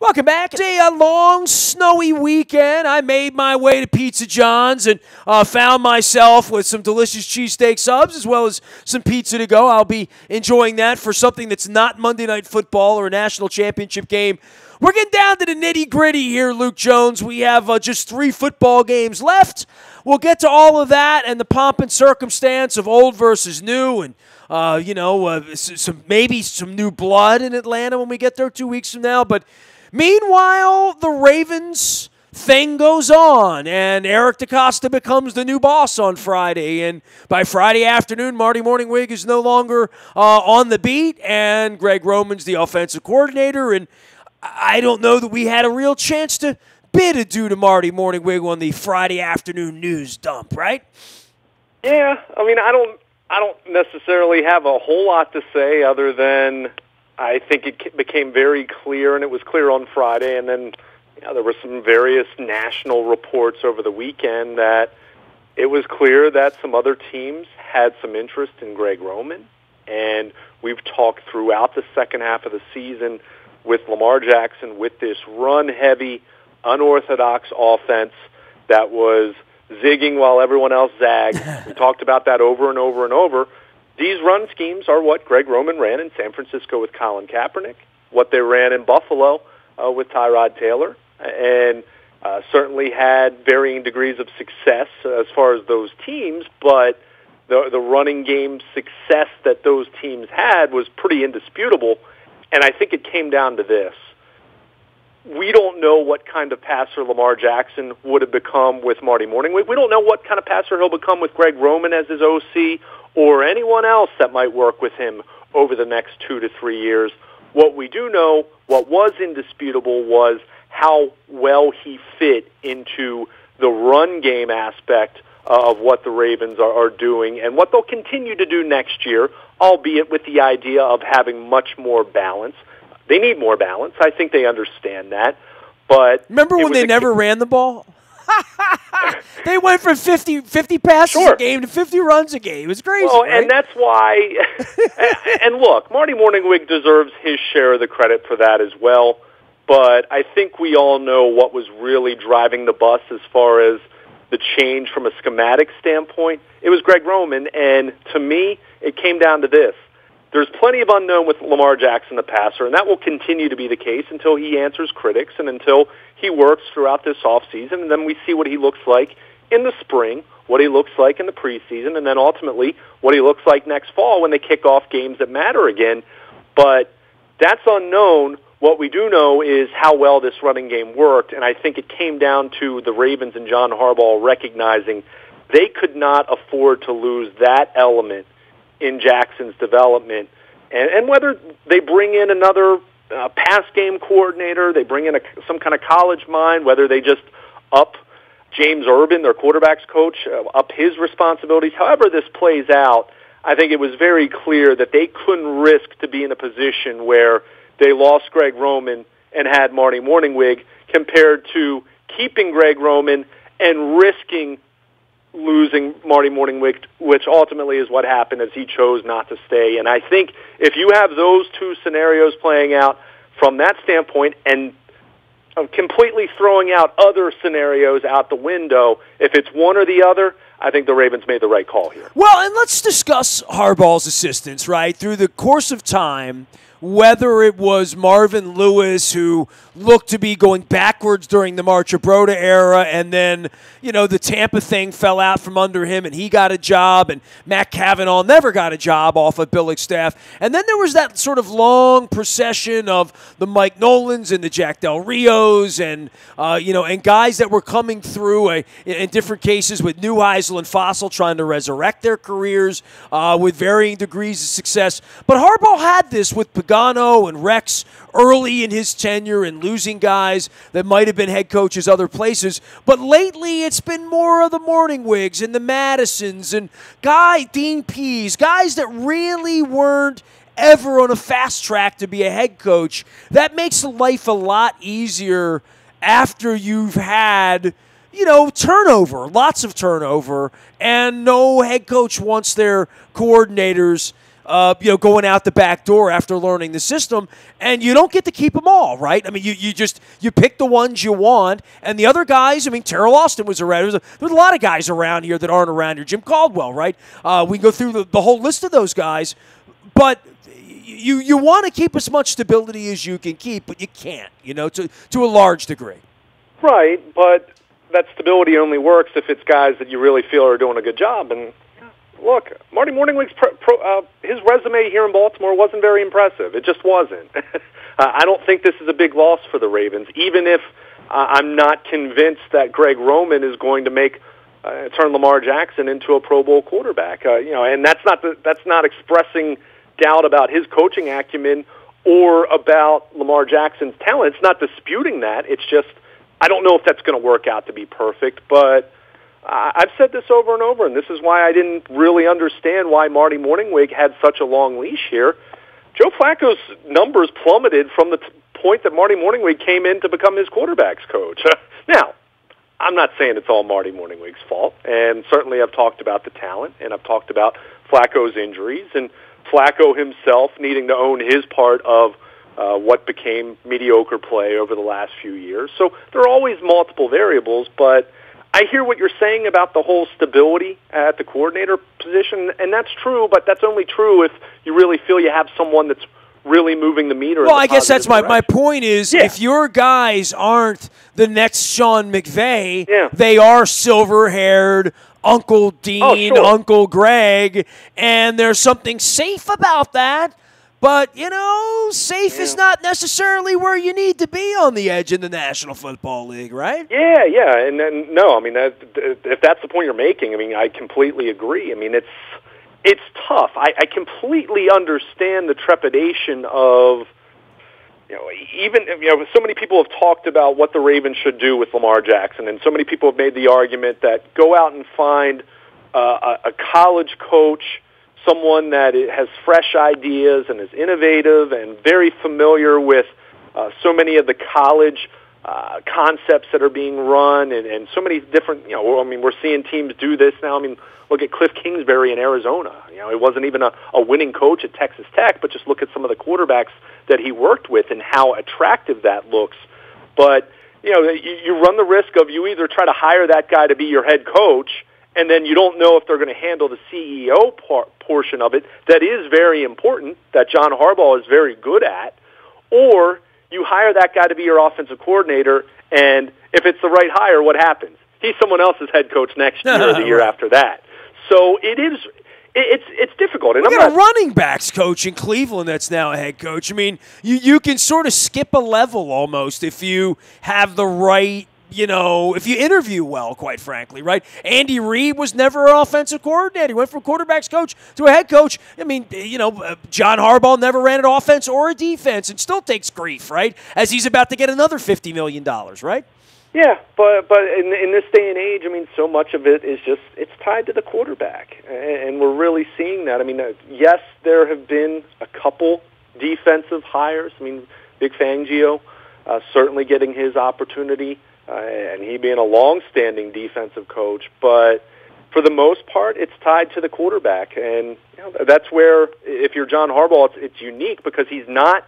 Welcome back. It's a long, snowy weekend. I made my way to Pizza John's and found myself with some delicious cheesesteak subs as well as some pizza to go. I'll be enjoying that for something that's not Monday Night Football or a national championship game. We're getting down to the nitty-gritty here, Luke Jones. We have just 3 football games left. We'll get to all of that and the pomp and circumstance of old versus new and maybe some new blood in Atlanta when we get there 2 weeks from now. But meanwhile, the Ravens thing goes on, and Eric DeCosta becomes the new boss on Friday. And by Friday afternoon, Marty Mornhinweg is no longer on the beat, and Greg Roman's the offensive coordinator. And I don't know that we had a real chance to bid adieu to Marty Mornhinweg on the Friday afternoon news dump, right? Yeah, I mean, I don't necessarily have a whole lot to say other than I think it became very clear, and it was clear on Friday, and then there were some various national reports over the weekend that it was clear that some other teams had some interest in Greg Roman, and we've talked throughout the second half of the season with Lamar Jackson with this run-heavy, unorthodox offense that was zigging while everyone else zagged. We talked about that over and over and over. These run schemes are what Greg Roman ran in San Francisco with Colin Kaepernick, what they ran in Buffalo with Tyrod Taylor, and certainly had varying degrees of success as far as those teams, but the running game success that those teams had was pretty indisputable, and I think it came down to this. We don't know what kind of passer Lamar Jackson would have become with Marty Mornhinweg. We don't know what kind of passer he'll become with Greg Roman as his OC or anyone else that might work with him over the next 2 to 3 years. What we do know, what was indisputable, was how well he fit into the run game aspect of what the Ravens are doing and what they'll continue to do next year, albeit with the idea of having much more balance. They need more balance. I think they understand that. But remember when they never ran the ball? They went from 50 passes a game to 50 runs a game. It was crazy. Well, right? And that's why. And look, Marty Mornhinweg deserves his share of the credit for that as well. But I think we all know what was really driving the bus as far as the change from a schematic standpoint. It was Greg Roman, and to me, it came down to this. There's plenty of unknown with Lamar Jackson, the passer, and that will continue to be the case until he answers critics and until he works throughout this offseason, and then we see what he looks like in the spring, what he looks like in the preseason, and then ultimately what he looks like next fall when they kick off games that matter again. But that's unknown. What we do know is how well this running game worked, and I think it came down to the Ravens and John Harbaugh recognizing they could not afford to lose that element in Jackson's development, and whether they bring in another pass game coordinator, they bring in some kind of college mind, whether they just up James Urban, their quarterback's coach, up his responsibilities, however this plays out, I think it was very clear that they couldn't risk to be in a position where they lost Greg Roman and had Marty Mornhinweg compared to keeping Greg Roman and risking losing Marty Mornhinweg, which ultimately is what happened as he chose not to stay. And I think if you have those two scenarios playing out from that standpoint and completely throwing out other scenarios out the window, if it's one or the other, I think the Ravens made the right call here. Well, and let's discuss Harbaugh's assistants, right? Through the course of time, whether it was Marvin Lewis, who looked to be going backwards during the Marcia Broda era, and then, the Tampa thing fell out from under him, and he got a job, and Matt Cavanaugh never got a job off of Billick's staff. And then there was that sort of long procession of the Mike Nolans and the Jack Del Rios, and, and guys that were coming through in different cases with Neuheisel and Fossil trying to resurrect their careers with varying degrees of success. But Harbaugh had this with Pagano and Rex early in his tenure and losing guys that might have been head coaches other places. But lately it's been more of the Mornhinwegs and the Madisons and Dean Pease, guys that really weren't ever on a fast track to be a head coach. That makes life a lot easier after you've had turnover, lots of turnover, and no head coach wants their coordinators going out the back door after learning the system, and you don't get to keep them all, right? I mean, you pick the ones you want, and the other guys, I mean, Terrell Austin was around. There's a lot of guys around here that aren't around here. Jim Caldwell, right? We can go through the whole list of those guys, but you want to keep as much stability as you can keep, but you can't, to a large degree. Right, but that stability only works if it's guys that you really feel are doing a good job. And look, Marty Mornhinweg's his resume here in Baltimore wasn't very impressive. It just wasn't. I don't think this is a big loss for the Ravens, even if I'm not convinced that Greg Roman is going to turn Lamar Jackson into a Pro Bowl quarterback. And that's not expressing doubt about his coaching acumen or about Lamar Jackson's talent. It's not disputing that. It's just I don't know if that's going to work out to be perfect, but I've said this over and over, and this is why I didn't really understand why Marty Mornhinweg had such a long leash here. Joe Flacco's numbers plummeted from the point that Marty Mornhinweg came in to become his quarterback's coach. Now, I'm not saying it's all Marty Mornhinweg's fault, and certainly I've talked about the talent, and I've talked about Flacco's injuries, and Flacco himself needing to own his part of what became mediocre play over the last few years. So there are always multiple variables, but I hear what you're saying about the whole stability at the coordinator position, and that's true, but that's only true if you really feel you have someone that's really moving the meter. Well, I guess that's my point is if your guys aren't the next Sean McVay, they are silver-haired, Uncle Dean, Uncle Greg, and there's something safe about that. But, safe is not necessarily where you need to be on the edge in the National Football League, right? Yeah. And then, no, I mean, if that's the point you're making, I mean, I completely agree. I mean, it's tough. I completely understand the trepidation of, so many people have talked about what the Ravens should do with Lamar Jackson, and so many people have made the argument that go out and find a college coach, someone that has fresh ideas and is innovative and very familiar with so many of the college concepts that are being run and so many different, we're seeing teams do this now. I mean, look at Cliff Kingsbury in Arizona. He wasn't even a winning coach at Texas Tech, but just look at some of the quarterbacks that he worked with and how attractive that looks. But, you run the risk of you either try to hire that guy to be your head coach, and then you don't know if they're going to handle the CEO portion of it that is very important, that John Harbaugh is very good at, or you hire that guy to be your offensive coordinator, and if it's the right hire, what happens? He's someone else's head coach next year or the year after that. So it's difficult. And we got a running backs coach in Cleveland that's now a head coach. I mean, you can sort of skip a level almost if you have the right, if you interview well, quite frankly, right? Andy Reid was never an offensive coordinator. He went from quarterbacks coach to a head coach. I mean, John Harbaugh never ran an offense or a defense and still takes grief, right? As he's about to get another $50 million, right? Yeah, but in this day and age, I mean, so much of it is just, it's tied to the quarterback. And we're really seeing that. I mean, yes, there have been a couple defensive hires. I mean, Vic Fangio certainly getting his opportunity. And he being a long-standing defensive coach, but for the most part, it's tied to the quarterback, and that's where, if you're John Harbaugh, it's unique because he's not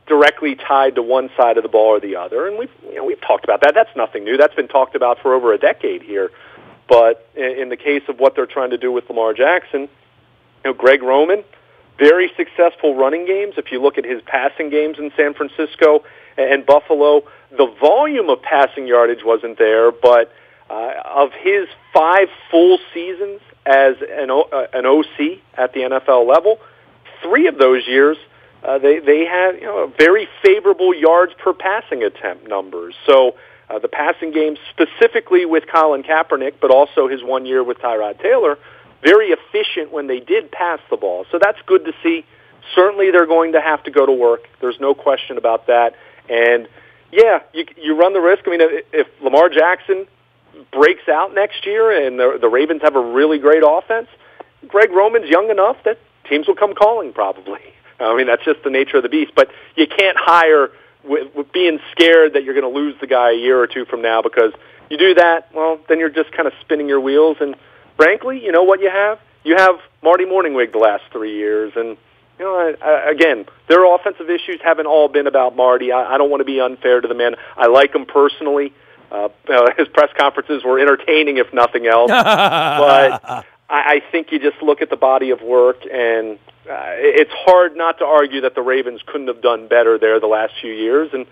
directly tied to one side of the ball or the other, and we've talked about that. That's nothing new. That's been talked about for over a decade here. But in the case of what they're trying to do with Lamar Jackson, Greg Roman, very successful running games. If you look at his passing games in San Francisco and Buffalo, the volume of passing yardage wasn't there, but of his 5 full seasons as an OC at the NFL level, 3 of those years they had very favorable yards per passing attempt numbers. So the passing game specifically with Colin Kaepernick, but also his 1 year with Tyrod Taylor, very efficient when they did pass the ball. So that's good to see. Certainly they're going to have to go to work. There's no question about that. And, yeah, you run the risk. I mean, if Lamar Jackson breaks out next year and the Ravens have a really great offense, Greg Roman's young enough that teams will come calling probably. I mean, that's just the nature of the beast. But you can't hire with being scared that you're going to lose the guy a year or two from now, because you do that, well, then you're just kind of spinning your wheels. And frankly, you know what you have? you have Marty Mornhinweg the last 3 years, and again, their offensive issues haven't all been about Marty. I don't want to be unfair to the man. I like him personally. His press conferences were entertaining, if nothing else. But I think you just look at the body of work, and it's hard not to argue that the Ravens couldn't have done better there the last few years. And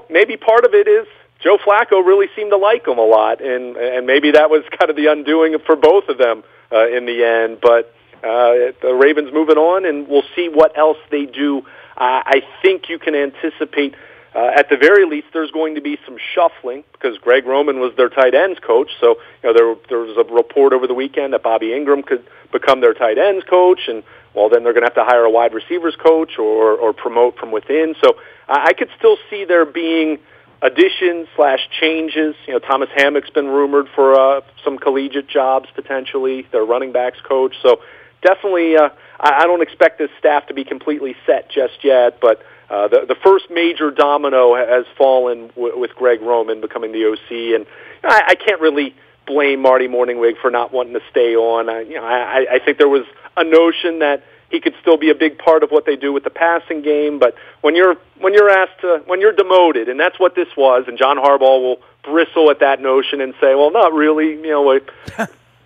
maybe part of it is Joe Flacco really seemed to like him a lot, and maybe that was kind of the undoing for both of them in the end. But the Ravens moving on, and we'll see what else they do. I think you can anticipate, at the very least, there's going to be some shuffling because Greg Roman was their tight ends coach. So there was a report over the weekend that Bobby Ingram could become their tight ends coach, and then they're going to have to hire a wide receivers coach or promote from within. So I could still see there being additions/changes. Thomas Hammock's been rumored for some collegiate jobs potentially, their running backs coach. So definitely, I don't expect this staff to be completely set just yet, but the first major domino has fallen with Greg Roman becoming the OC, and I can't really blame Marty Mornhinweg for not wanting to stay on. I think there was a notion that he could still be a big part of what they do with the passing game, but when you're demoted, and that's what this was, and John Harbaugh will bristle at that notion and say, well, not really,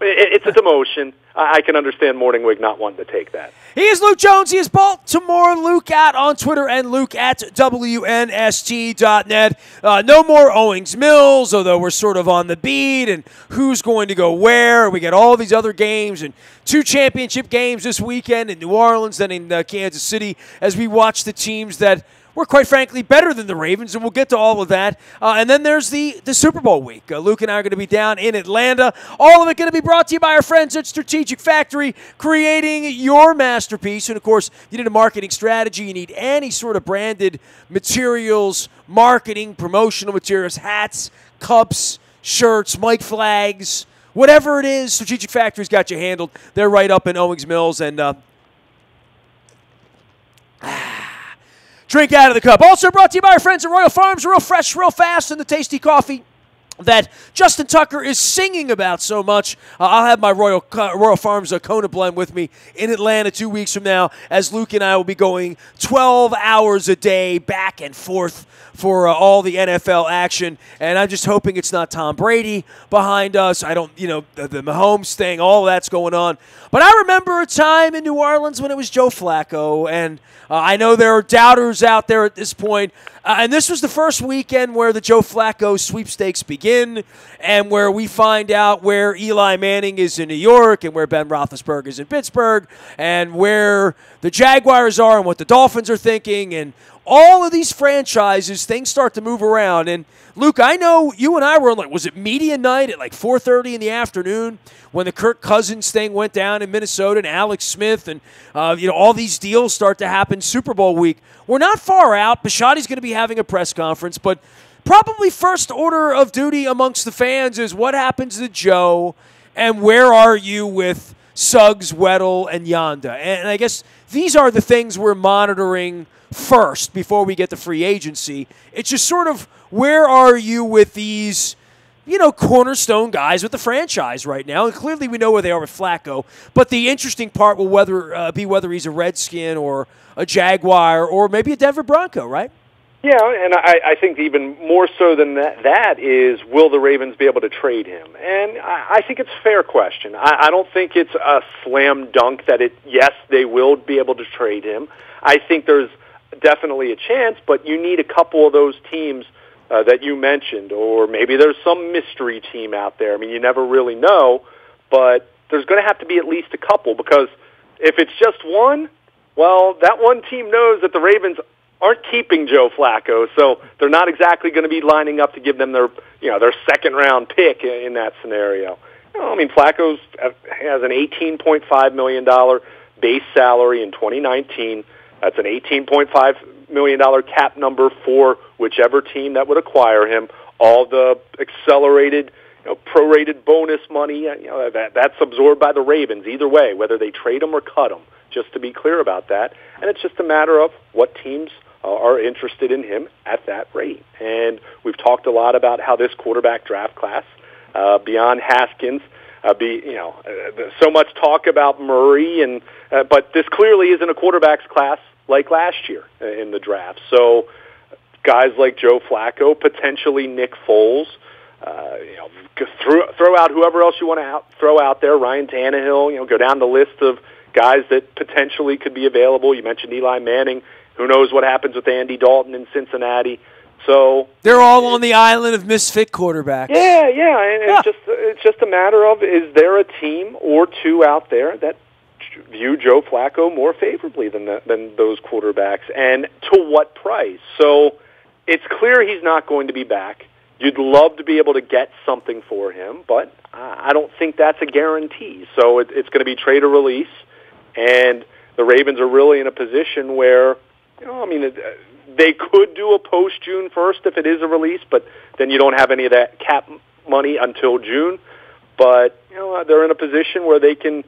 it's a demotion. I can understand Mornhinweg not wanting to take that. He is Luke Jones. He is Baltimore Luke at on Twitter and Luke at WNST.net. No more Owings Mills, although we're sort of on the beat and who's going to go where. We got all these other games and 2 championship games this weekend in New Orleans and in Kansas City as we watch the teams that were, quite frankly, better than the Ravens, and we'll get to all of that. And then there's the Super Bowl week. Luke and I are going to be down in Atlanta. All of it going to be brought to you by our friends at Strategic Factory, creating your masterpiece. And, of course, you need a marketing strategy. You need any sort of branded materials, marketing, promotional materials, hats, cups, shirts, mic flags, whatever it is, Strategic Factory's got you handled. They're right up in Owings Mills, and drink out of the cup. Also brought to you by our friends at Royal Farms, real fresh, real fast, and the tasty coffee that Justin Tucker is singing about so much. I'll have my Royal Farms Kona blend with me in Atlanta 2 weeks from now, as Luke and I will be going 12 hours a day back and forth for all the NFL action, and I'm just hoping it's not Tom Brady behind us. I don't, the Mahomes thing, all that's going on. But I remember a time in New Orleans when it was Joe Flacco, and I know there are doubters out there at this point, and this was the first weekend where the Joe Flacco sweepstakes begin, and where we find out where Eli Manning is in New York, and where Ben Roethlisberger is in Pittsburgh, and where the Jaguars are, and what the Dolphins are thinking, and all of these franchises, things start to move around. And, Luke, I know you and I were on, was it media night at 4:30 in the afternoon when the Kirk Cousins thing went down in Minnesota and Alex Smith and, all these deals start to happen Super Bowl week. We're not far out. Bisciotti's going to be having a press conference, but probably first order of duty amongst the fans is what happens to Joe and where are you with Suggs, Weddle, and Yanda. And I guess these are the things we're monitoring first before we get to free agency. It's just sort of where are you with these, cornerstone guys with the franchise right now. And clearly we know where they are with Flacco. But the interesting part will be whether he's a Redskin or a Jaguar or maybe a Denver Bronco, right? Yeah, and I think even more so than that is, will the Ravens be able to trade him? And I think it's a fair question. I don't think it's a slam dunk that yes, they will be able to trade him. I think there's definitely a chance, but you need a couple of those teams that you mentioned, or maybe there's some mystery team out there. I mean, you never really know, but there's going to have to be at least a couple, because if it's just one, well, that one team knows that the Ravens aren't keeping Joe Flacco, so they're not exactly going to be lining up to give them their second-round pick in that scenario. Flacco has an $18.5 million base salary in 2019. That's an $18.5 million cap number for whichever team that would acquire him. All the accelerated, prorated bonus money, that's absorbed by the Ravens either way, whether they trade him or cut him, just to be clear about that. And it's just a matter of what teams are interested in him at that rate. And we've talked a lot about how this quarterback draft class, beyond Haskins, So much talk about Murray, and but this clearly isn't a quarterbacks class like last year in the draft. So guys like Joe Flacco, potentially Nick Foles, throw out whoever else you want to throw out there, Ryan Tannehill, go down the list of guys that potentially could be available. You mentioned Eli Manning. Who knows what happens with Andy Dalton in Cincinnati? So they're all on the island of misfit quarterbacks. Yeah, and it's just a matter of, is there a team or two out there that view Joe Flacco more favorably than those quarterbacks, and to what price? So it's clear he's not going to be back. You'd love to be able to get something for him, but I don't think that's a guarantee. So it's going to be trade or release, and the Ravens are really in a position where, they could do a post-June 1st if it is a release, but then you don't have any of that cap money until June. But they're in a position where they can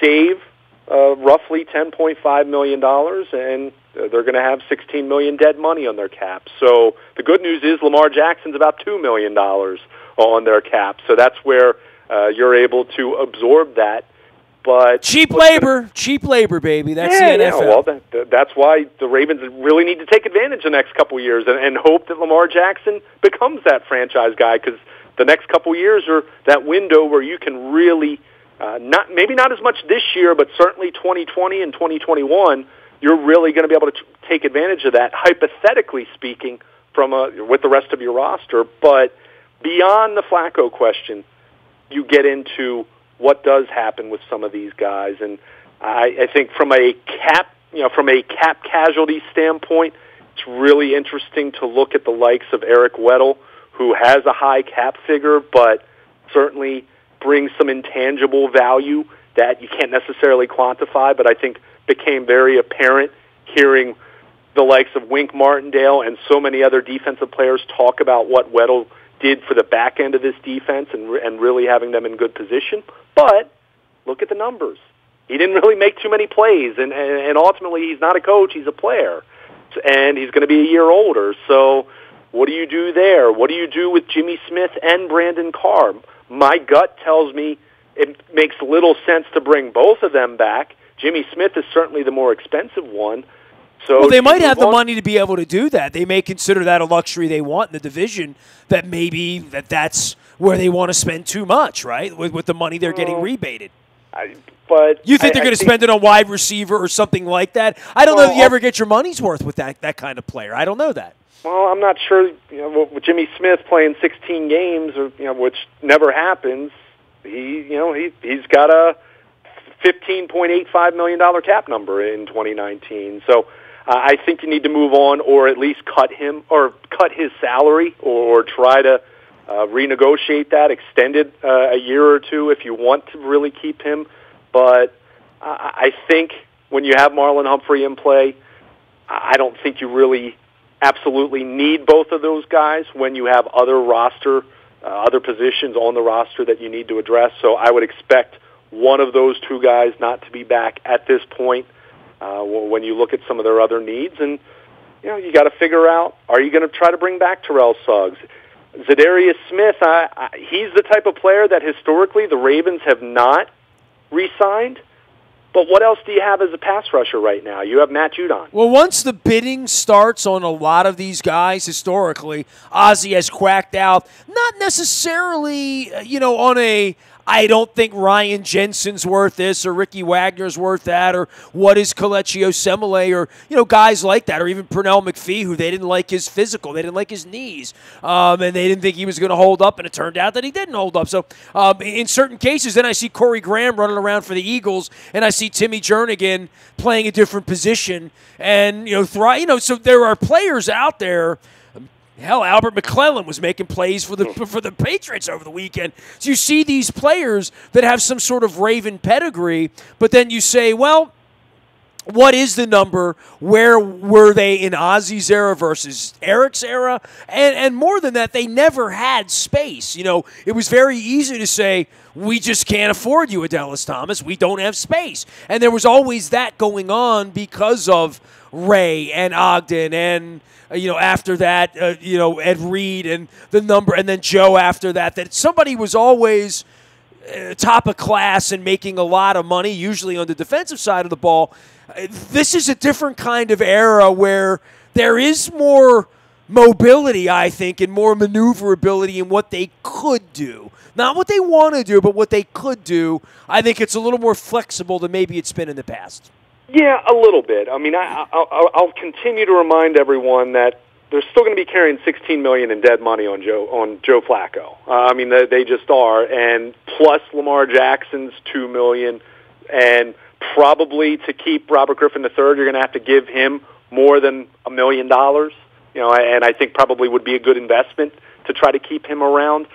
save roughly $10.5 million, and they're going to have $16 million dead money on their cap. So the good news is Lamar Jackson's about $2 million on their cap. So that's where you're able to absorb that. But cheap labor, baby. That's the NFL. Yeah, well, that's why the Ravens really need to take advantage the next couple of years and hope that Lamar Jackson becomes that franchise guy, because the next couple of years are that window where you can really, maybe not as much this year, but certainly 2020 and 2021, you're really going to be able to take advantage of that, hypothetically speaking, with the rest of your roster. But beyond the Flacco question, you get into what does happen with some of these guys, and I think from a cap casualty standpoint, it's really interesting to look at the likes of Eric Weddle, who has a high cap figure, but certainly brings some intangible value that you can't necessarily quantify, but I think became very apparent hearing the likes of Wink Martindale and so many other defensive players talk about what Weddle did for the back end of this defense and really having them in good position. But look at the numbers. He didn't really make too many plays, and ultimately he's not a coach, he's a player. And he's going to be a year older. So what do you do there? What do you do with Jimmy Smith and Brandon Carr? My gut tells me it makes little sense to bring both of them back. Jimmy Smith is certainly the more expensive one. So well, they might have the money to be able to do that. They may consider that a luxury they want in the division, that maybe that's where they want to spend too much, right, with the money they're getting rebated. But you think they're going to spend it on wide receiver or something like that? I don't know if you ever get your money's worth with that kind of player. I don't know that. Well, I'm not sure. With Jimmy Smith playing 16 games, or which never happens, he's got a $15.85 million cap number in 2019. So I think you need to move on, or at least cut his salary, or try to renegotiate that, extend it a year or two if you want to really keep him. But I think when you have Marlon Humphrey in play, I don't think you really absolutely need both of those guys when you have other positions on the roster that you need to address. So I would expect one of those two guys not to be back at this point when you look at some of their other needs. And you got to figure out, are you going to try to bring back Terrell Suggs? Zadarius Smith, he's the type of player that historically the Ravens have not re-signed. But what else do you have as a pass rusher right now? You have Matt Judon. Well, once the bidding starts on a lot of these guys historically, Ozzie has quacked out, not necessarily, on a, I don't think Ryan Jensen's worth this, or Ricky Wagner's worth that, or what is Kelechi Osemele, or guys like that, or even Pernell McPhee, who they didn't like his physical, they didn't like his knees, and they didn't think he was going to hold up, and it turned out that he didn't hold up. So in certain cases, then I see Corey Graham running around for the Eagles, and I see Timmy Jernigan playing a different position, and so there are players out there. Hell, Albert McClellan was making plays for the Patriots over the weekend. So you see these players that have some sort of Raven pedigree, but then you say, well, what is the number? Where were they in Ozzie's era versus Eric's era? And more than that, they never had space. It was very easy to say, we just can't afford you, Adelis Thomas. We don't have space. And there was always that going on because of Ray and Ogden and after that, Ed Reed and the number, and then Joe after that, that somebody was always, top of class and making a lot of money, usually on the defensive side of the ball. This is a different kind of era where there is more mobility, I think, and more maneuverability in what they could do. Not what they want to do, but what they could do. I think it's a little more flexible than maybe it's been in the past. Yeah, a little bit. I mean, I'll continue to remind everyone that they're still going to be carrying $16 million in dead money on Joe Flacco. I mean, they just are, and plus Lamar Jackson's $2 million, and probably to keep Robert Griffin III, you're going to have to give him more than $1 million. You know, and I think probably would be a good investment to try to keep him around.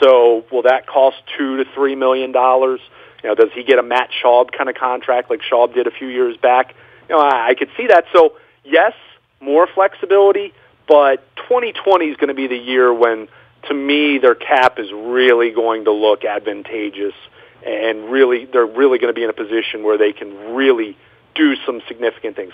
So will that cost $2 to $3 million? You know, does he get a Matt Schaub kind of contract like Schaub did a few years back? You know, I could see that. So yes, more flexibility, but 2020 is going to be the year when, to me, their cap is really going to look advantageous, and really they're really going to be in a position where they can really do some significant things.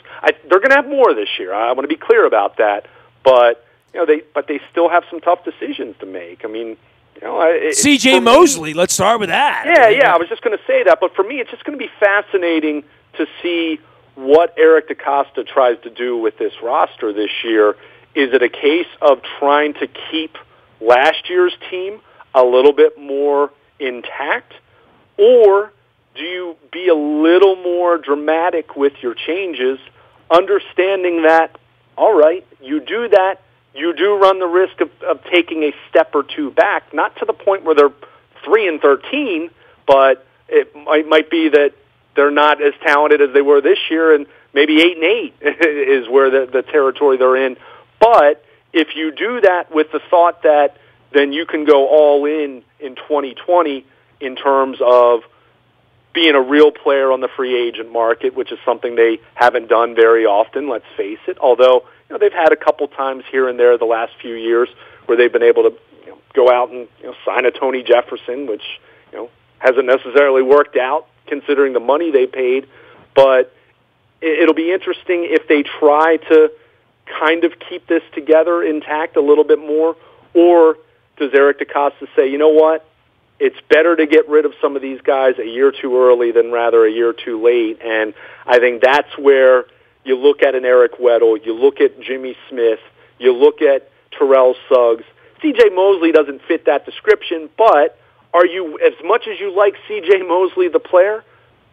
They're going to have more this year. I want to be clear about that, but you know, they still have some tough decisions to make. I mean, you know, C.J. Mosley, let's start with that. Yeah, I was just going to say that, but for me, it's just going to be fascinating to see what Eric DeCosta tries to do with this roster this year. Is it a case of trying to keep last year's team a little bit more intact, or do you be a little more dramatic with your changes, understanding that, all right, you do that, you do run the risk of taking a step or two back, not to the point where they're 3-13, but it might be that they're not as talented as they were this year, and maybe 8-8 is where the territory they're in. But if you do that with the thought that then you can go all in 2020 in terms of being a real player on the free agent market, which is something they haven't done very often, let's face it, although you know, they've had a couple times here and there the last few years where they've been able to go out and sign a Tony Jefferson, which hasn't necessarily worked out considering the money they paid. But it'll be interesting if they try to kind of keep this together intact a little bit more, or does Eric DeCosta say, you know what, it's better to get rid of some of these guys a year too early than rather a year too late. And I think that's where you look at an Eric Weddle, you look at Jimmy Smith, you look at Terrell Suggs. C.J. Mosley doesn't fit that description, but are you, as much as you like C.J. Mosley, the player,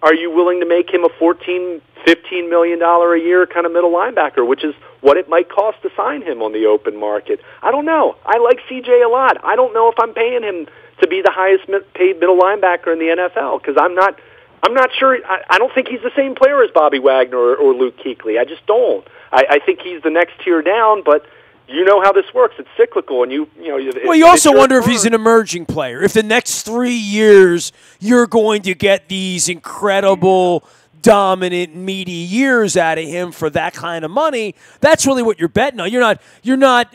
are you willing to make him a $14, $15 million a year kind of middle linebacker, which is what it might cost to sign him on the open market? I don't know. I like C.J. a lot. I don't know if I'm paying him to be the highest paid middle linebacker in the NFL, because I'm not sure. I don't think he's the same player as Bobby Wagner or Luke Kuechly. I just don't. I think he's the next tier down, but you know how this works. It's cyclical, and Well, you also wonder if he's an emerging player. If the next 3 years you're going to get these incredible, dominant, meaty years out of him for that kind of money, that's really what you're betting on. You're not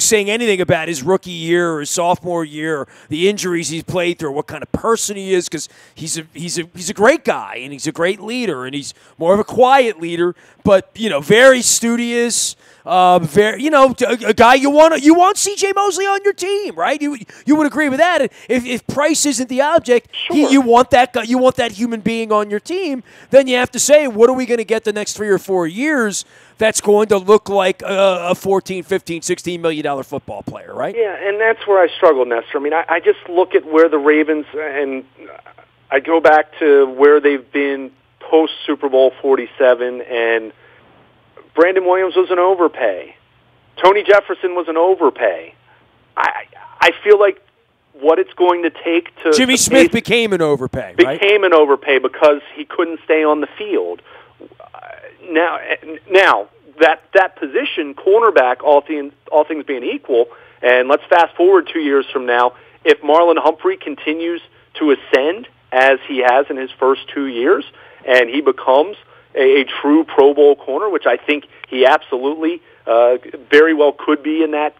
saying anything about his rookie year or his sophomore year, or the injuries he's played through, or what kind of person he is, because he's a great guy and he's a great leader, and he's more of a quiet leader, but very studious. A guy you want C.J. Mosley on your team, right? You would agree with that. If price isn't the object, sure. You want that guy, you want that human being on your team. Then you have to say, what are we going to get the next 3 or 4 years that's going to look like a $14, $15, $16 million football player, right? Yeah, and that's where I struggle, Nestor. I mean, I just look at where the Ravens, and I go back to where they've been post Super Bowl 47, and Brandon Williams was an overpay. Tony Jefferson was an overpay. I feel like what it's going to take to... Jimmy Smith became an overpay, right? Became an overpay because he couldn't stay on the field. Now that position, cornerback, all things being equal, and let's fast forward 2 years from now, if Marlon Humphrey continues to ascend as he has in his first 2 years, and he becomes a true Pro Bowl corner, which I think he absolutely very well could be in that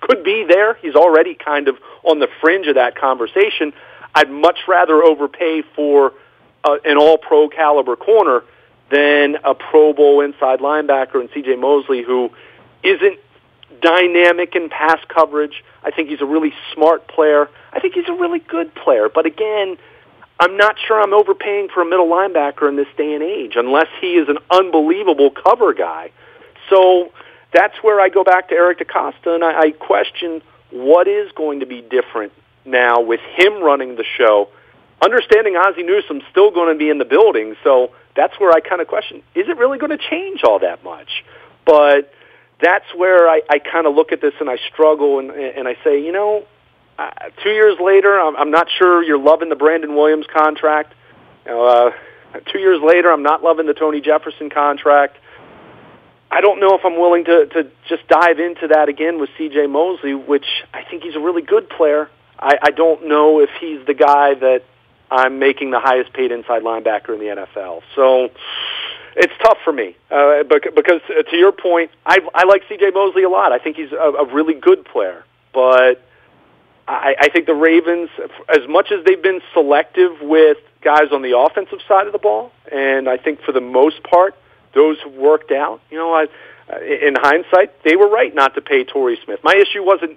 could be there. He's already kind of on the fringe of that conversation. I'd much rather overpay for an all-pro caliber corner than a Pro Bowl inside linebacker and C.J. Mosley, who isn't dynamic in pass coverage. I think he's a really smart player. I think he's a really good player. But again, I'm not sure I'm overpaying for a middle linebacker in this day and age, unless he is an unbelievable cover guy. So that's where I go back to Eric DeCosta, and I question what is going to be different now with him running the show. Understanding Ozzie Newsome's still going to be in the building, so that's where I kind of question, is it really going to change all that much? But that's where I kind of look at this and I struggle, and I say, 2 years later, I'm not sure you're loving the Brandon Williams contract. 2 years later, I'm not loving the Tony Jefferson contract. I don't know if I'm willing to just dive into that again with C.J. Mosley, which I think he's a really good player. I don't know if he's the guy that I'm making the highest paid inside linebacker in the NFL. So it's tough for me because to your point, I like C.J. Mosley a lot. I think he's a really good player. But I think the Ravens, as much as they've been selective with guys on the offensive side of the ball, and I think for the most part, those have worked out. In hindsight, they were right not to pay Torrey Smith. My issue wasn't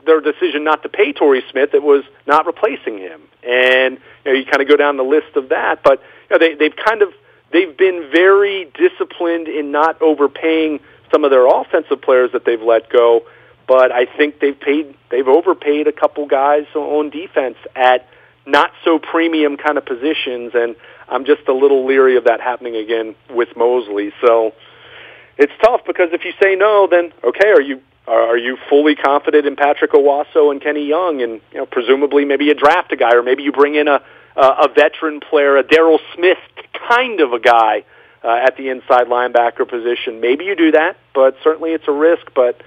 their decision not to pay Torrey Smith; it was not replacing him. And you kind of go down the list of that. But they've been very disciplined in not overpaying some of their offensive players that they've let go. But I think they've overpaid a couple guys on defense at not so premium kind of positions, and I'm just a little leery of that happening again with Mosley. So it's tough because if you say no, then okay, are you fully confident in Patrick Owasso and Kenny Young, and presumably maybe you draft a guy, or maybe you bring in a veteran player, a Darryl Smith kind of a guy at the inside linebacker position. Maybe you do that, but certainly it's a risk. But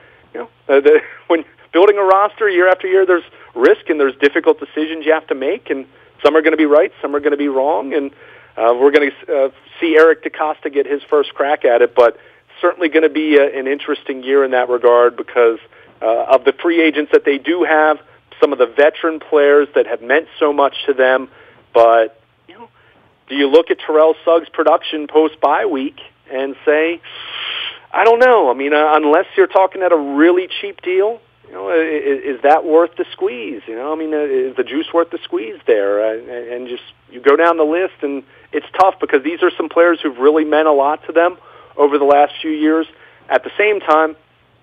when building a roster year after year, there's risk and there's difficult decisions you have to make, and some are going to be right, some are going to be wrong, and we're going to see Eric DeCosta get his first crack at it, but certainly going to be an interesting year in that regard because of the free agents that they do have, some of the veteran players that have meant so much to them. But do you look at Terrell Suggs' production post-bye week and say, I don't know. I mean, unless you're talking at a really cheap deal, is that worth the squeeze? Is the juice worth the squeeze there? And just you go down the list, and it's tough because these are some players who've really meant a lot to them over the last few years. At the same time,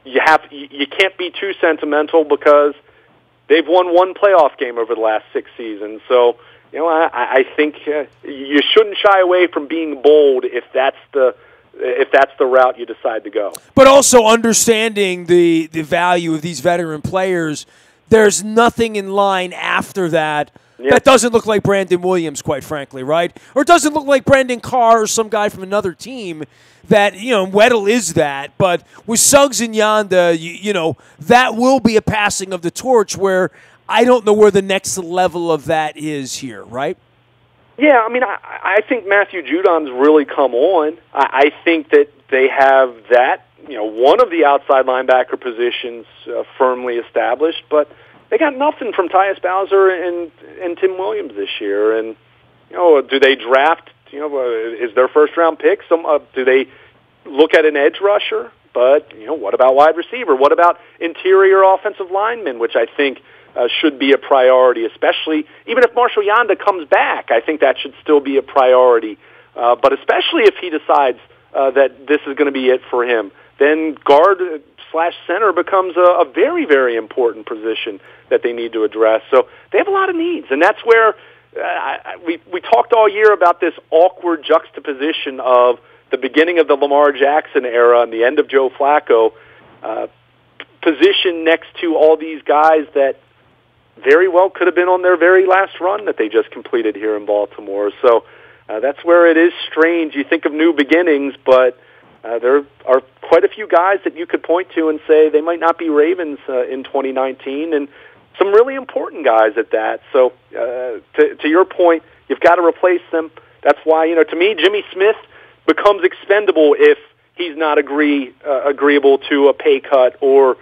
you can't be too sentimental because they've won one playoff game over the last 6 seasons. So, I think you shouldn't shy away from being bold if that's the route you decide to go. But also understanding the value of these veteran players, there's nothing in line after that that doesn't look like Brandon Williams, quite frankly, right? Or it doesn't look like Brandon Carr or some guy from another team that, Weddle is that. But with Suggs and Yanda, that will be a passing of the torch where I don't know where the next level of that is here, right? Yeah, I think Matthew Judon's really come on. I think that they have that, one of the outside linebacker positions firmly established, but they got nothing from Tyus Bowser and Tim Williams this year. And, do they draft, is their first-round pick? Do they look at an edge rusher? But, what about wide receiver? What about interior offensive linemen, which I think should be a priority, especially even if Marshall Yanda comes back. I think that should still be a priority, but especially if he decides that this is going to be it for him. Then guard/center becomes a very, very important position that they need to address. So they have a lot of needs, and that's where we talked all year about this awkward juxtaposition of the beginning of the Lamar Jackson era and the end of Joe Flacco, positioned next to all these guys that very well could have been on their very last run that they just completed here in Baltimore. So that's where it is strange. You think of new beginnings, but there are quite a few guys that you could point to and say they might not be Ravens in 2019, and some really important guys at that. So to your point, you've got to replace them. That's why, to me, Jimmy Smith becomes expendable if he's not agreeable to a pay cut or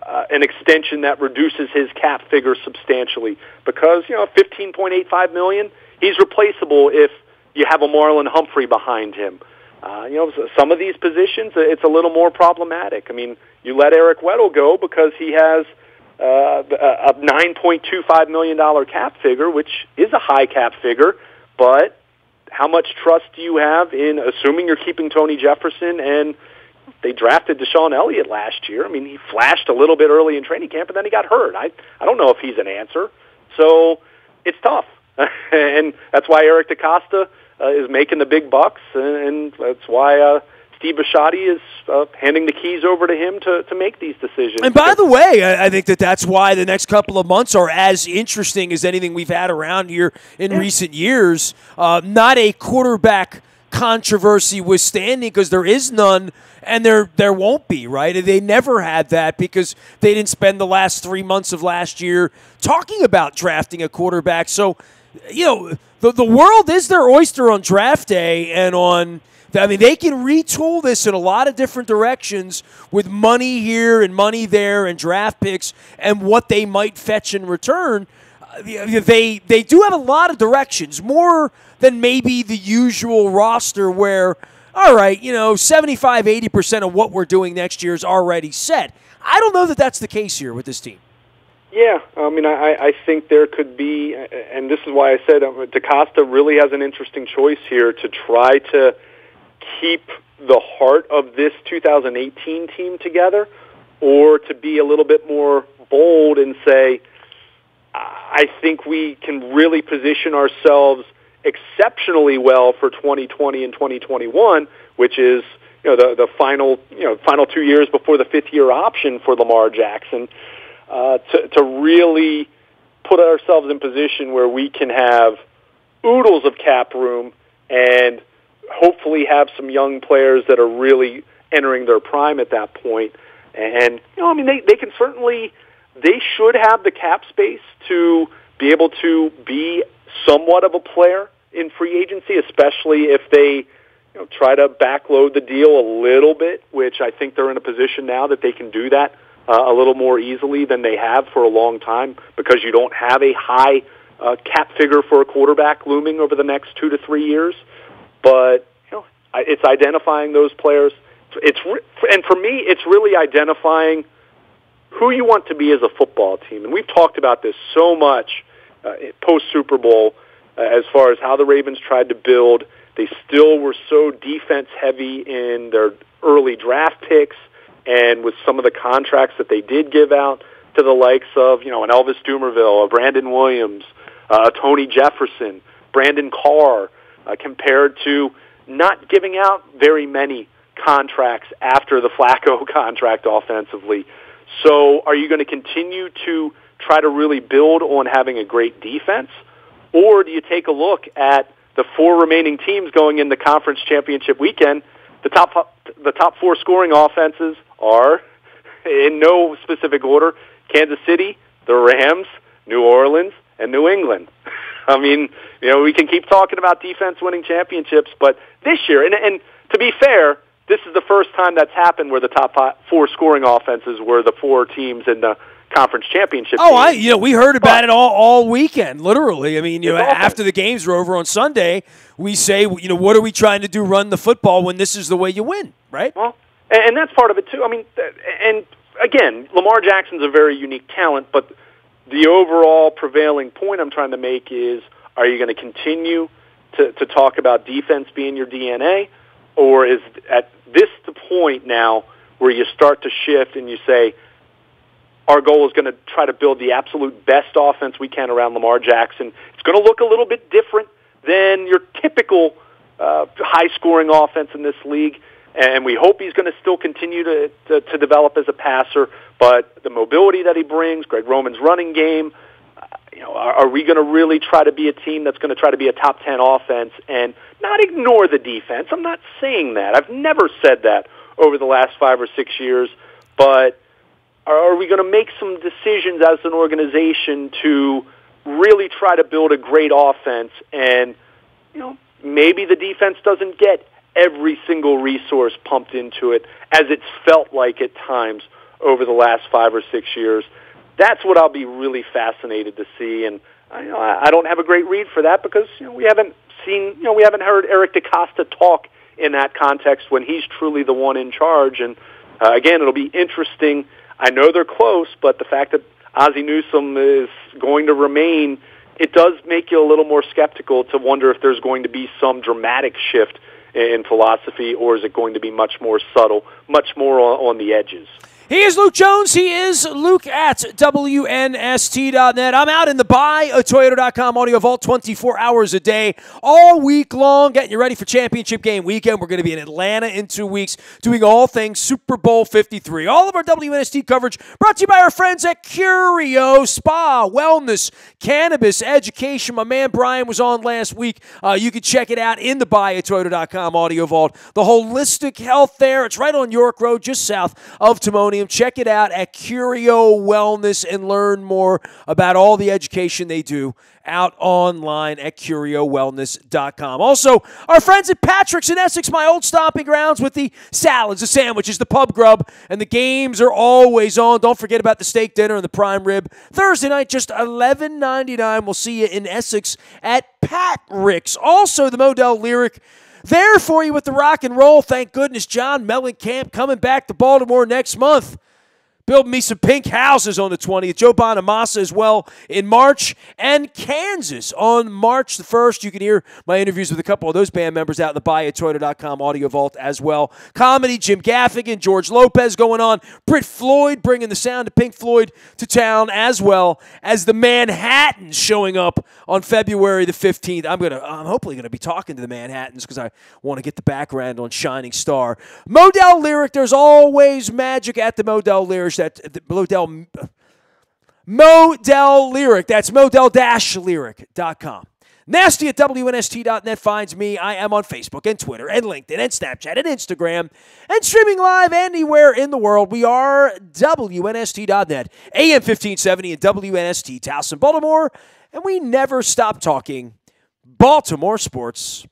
an extension that reduces his cap figure substantially, because $15.85 million, he's replaceable if you have a Marlon Humphrey behind him. Some of these positions, it's a little more problematic. I mean, you let Eric Weddle go because he has a $9.25 million cap figure, which is a high cap figure, but how much trust do you have in assuming you're keeping Tony Jefferson? And they drafted Deshaun Elliott last year. I mean, he flashed a little bit early in training camp, and then he got hurt. I don't know if he's an answer. So it's tough. And that's why Eric DeCosta is making the big bucks, and that's why Steve Bisciotti is handing the keys over to him to make these decisions. And by the way, I think that's why the next couple of months are as interesting as anything we've had around here in recent years. Not a quarterback controversy withstanding, because there is none, and there won't be, right? They never had that because they didn't spend the last 3 months of last year talking about drafting a quarterback. So, the world is their oyster on draft day, and they can retool this in a lot of different directions with money here and money there and draft picks and what they might fetch in return. They do have a lot of directions, more than maybe the usual roster where, all right, 75, 80% of what we're doing next year is already set. I don't know that that's the case here with this team. Yeah, I mean, I think there could be, and this is why I said DeCosta really has an interesting choice here to try to keep the heart of this 2018 team together, or to be a little bit more bold and say, I think we can really position ourselves exceptionally well for 2020 and 2021, which is the final 2 years before the fifth-year option for Lamar Jackson. To really put ourselves in position where we can have oodles of cap room and hopefully have some young players that are really entering their prime at that point. And, they can certainly, they should have the cap space to be able to be somewhat of a player in free agency, especially if they try to backload the deal a little bit, which I think they're in a position now that they can do that a little more easily than they have for a long time, because you don't have a high cap figure for a quarterback looming over the next 2 to 3 years. But it's identifying those players. And for me, it's really identifying who you want to be as a football team. And we've talked about this so much post Super Bowl as far as how the Ravens tried to build. They still were so defense heavy in their early draft picks, and with some of the contracts that they did give out to the likes of, an Elvis Dumervil, a Brandon Williams, Tony Jefferson, Brandon Carr, compared to not giving out very many contracts after the Flacco contract offensively. So are you going to continue to try to really build on having a great defense, or do you take a look at the 4 remaining teams going in the conference championship weekend? The top 4 scoring offenses are, in no specific order, Kansas City, the Rams, New Orleans, and New England. I mean, we can keep talking about defense winning championships, but this year, and to be fair, this is the first time that's happened where the top 4 scoring offenses were the 4 teams in the conference championship. We heard about it all weekend, literally. I mean, after the games were over on Sunday, we say, what are we trying to do? Run the football when this is the way you win, right? Well, and that's part of it too. I mean, and again, Lamar Jackson's a very unique talent, but the overall prevailing point I'm trying to make is, are you going to continue to talk about defense being your DNA, or is at this the point now where you start to shift and you say, our goal is going to try to build the absolute best offense we can around Lamar Jackson. It's going to look a little bit different than your typical high-scoring offense in this league, and we hope he's going to still continue to develop as a passer, but the mobility that he brings, Greg Roman's running game, are we going to really try to be a team that's going to try to be a top 10 offense and not ignore the defense? I'm not saying that. I've never said that over the last 5 or 6 years, but are we going to make some decisions as an organization to really try to build a great offense? And, maybe the defense doesn't get every single resource pumped into it as it's felt like at times over the last 5 or 6 years. That's what I'll be really fascinated to see. And I don't have a great read for that because we haven't heard Eric DeCosta talk in that context when he's truly the one in charge. And again, it'll be interesting. I know they're close, but the fact that Ozzie Newsome is going to remain, it does make you a little more skeptical to wonder if there's going to be some dramatic shift in philosophy, or is it going to be much more subtle, much more on the edges? He is Luke Jones. He is Luke at WNST.net. I'm out in the buyatoyota.com audio vault 24 hours a day, all week long, getting you ready for championship game weekend. We're going to be in Atlanta in 2 weeks, doing all things Super Bowl 53. All of our WNST coverage brought to you by our friends at Curio Spa, Wellness, Cannabis, Education. My man Brian was on last week. You can check it out in the buyatoyota.com audio vault. The holistic health there. It's right on York Road, just south of Timonium. Check it out at Curio Wellness and learn more about all the education they do out online at CurioWellness.com. Also, our friends at Patrick's in Essex, my old stomping grounds, with the salads, the sandwiches, the pub grub, and the games are always on. Don't forget about the steak dinner and the prime rib. Thursday night, just $11.99. We'll see you in Essex at Patrick's. Also, the Modell Lyric there for you with the rock and roll. Thank goodness John Mellencamp coming back to Baltimore next month. Building me some pink houses on the 20th. Joe Bonamassa as well in March. And Kansas on March the 1st. You can hear my interviews with a couple of those band members out in the buyatoyota.com audio vault as well. Comedy, Jim Gaffigan, George Lopez going on. Britt Floyd bringing the sound of Pink Floyd to town, as well as the Manhattans showing up on February the 15th. I'm hopefully going to be talking to the Manhattans because I want to get the background on Shining Star. Modell Lyric, there's always magic at the Modell Lyric. That Modell Lyric. That's Modell-Lyric.com. Nasty at WNST.net finds me. I am on Facebook and Twitter and LinkedIn and Snapchat and Instagram and streaming live anywhere in the world. We are WNST.net, AM 1570 and WNST, Towson, Baltimore, and we never stop talking Baltimore sports.